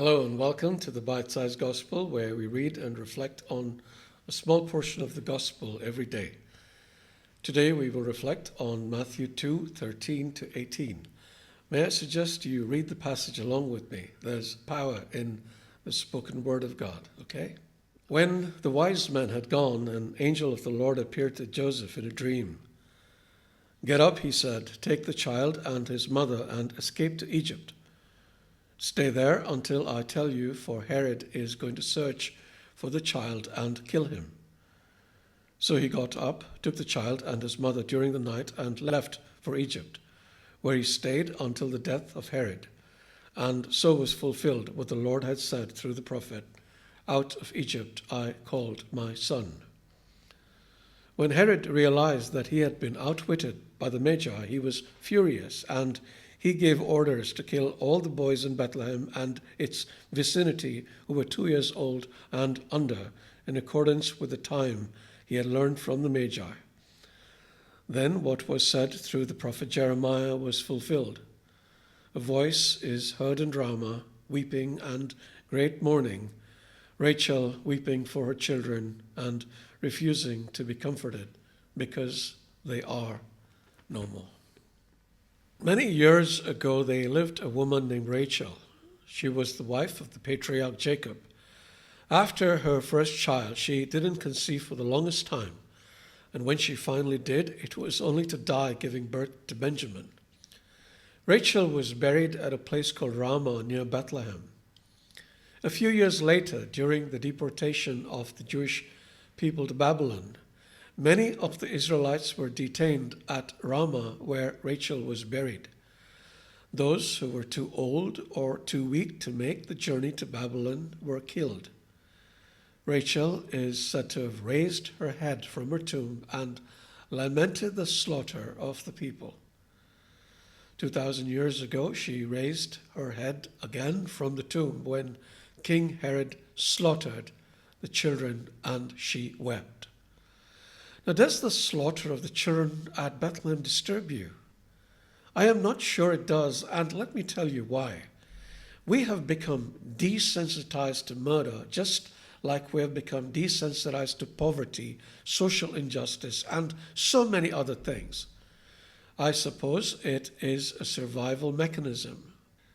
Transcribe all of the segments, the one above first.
Hello and welcome to the Bite-Sized Gospel, where we read and reflect on a small portion of the Gospel every day. Today we will reflect on Matthew 2:13 to 18. May I suggest you read the passage along with me? There's power in the spoken word of God, okay? When the wise men had gone, an angel of the Lord appeared to Joseph in a dream. "Get up," he said, "take the child and his mother and escape to Egypt. Stay there until I tell you, for Herod is going to search for the child and kill him." So he got up, took the child and his mother during the night, and left for Egypt, where he stayed until the death of Herod. And so was fulfilled what the Lord had said through the prophet, "Out of Egypt I called my son." When Herod realized that he had been outwitted by the Magi, he was furious, and he gave orders to kill all the boys in Bethlehem and its vicinity who were 2 years old and under, in accordance with the time he had learned from the Magi. Then what was said through the prophet Jeremiah was fulfilled. "A voice is heard in Ramah, weeping and great mourning, Rachel weeping for her children and refusing to be comforted, because they are no more." Many years ago, there lived a woman named Rachel. She was the wife of the patriarch Jacob. After her first child, she didn't conceive for the longest time, and when she finally did, it was only to die giving birth to Benjamin. Rachel was buried at a place called Ramah near Bethlehem. A few years later, during the deportation of the Jewish people to Babylon, many of the Israelites were detained at Ramah, where Rachel was buried. Those who were too old or too weak to make the journey to Babylon were killed. Rachel is said to have raised her head from her tomb and lamented the slaughter of the people. 2,000 years ago, she raised her head again from the tomb when King Herod slaughtered the children, and she wept. Now, does the slaughter of the children at Bethlehem disturb you? I am not sure it does, and let me tell you why. We have become desensitized to murder, just like we have become desensitized to poverty, social injustice, and so many other things. I suppose it is a survival mechanism.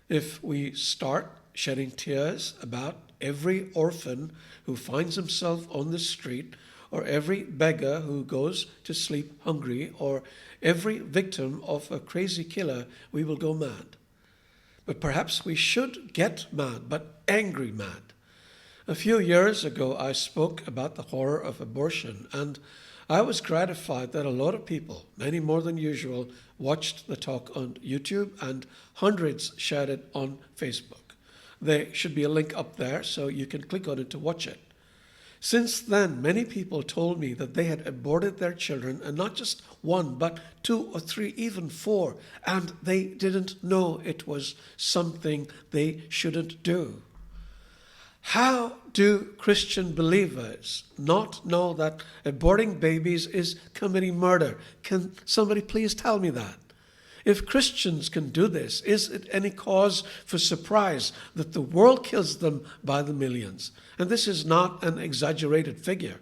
If we start shedding tears about every orphan who finds himself on the street, or every beggar who goes to sleep hungry, or every victim of a crazy killer, we will go mad. But perhaps we should get mad, but angry mad. A few years ago, I spoke about the horror of abortion, and I was gratified that a lot of people, many more than usual, watched the talk on YouTube, and hundreds shared it on Facebook. There should be a link up there so you can click on it to watch it. Since then, many people told me that they had aborted their children, and not just one, but 2 or 3, even 4, and they didn't know it was something they shouldn't do. How do Christian believers not know that aborting babies is committing murder? Can somebody please tell me that? If Christians can do this, is it any cause for surprise that the world kills them by the millions? And this is not an exaggerated figure.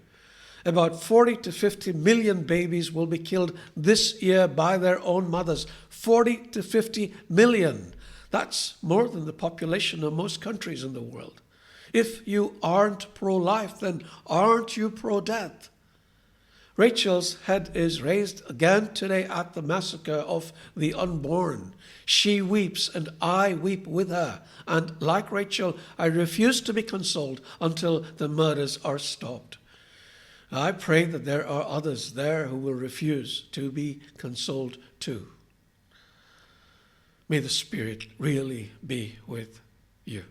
About 40 to 50 million babies will be killed this year by their own mothers. 40 to 50 million. That's more than the population of most countries in the world. If you aren't pro-life, then aren't you pro-death? Rachel's head is raised again today at the massacre of the unborn. She weeps, and I weep with her. And like Rachel, I refuse to be consoled until the murders are stopped. I pray that there are others there who will refuse to be consoled too. May the Spirit really be with you.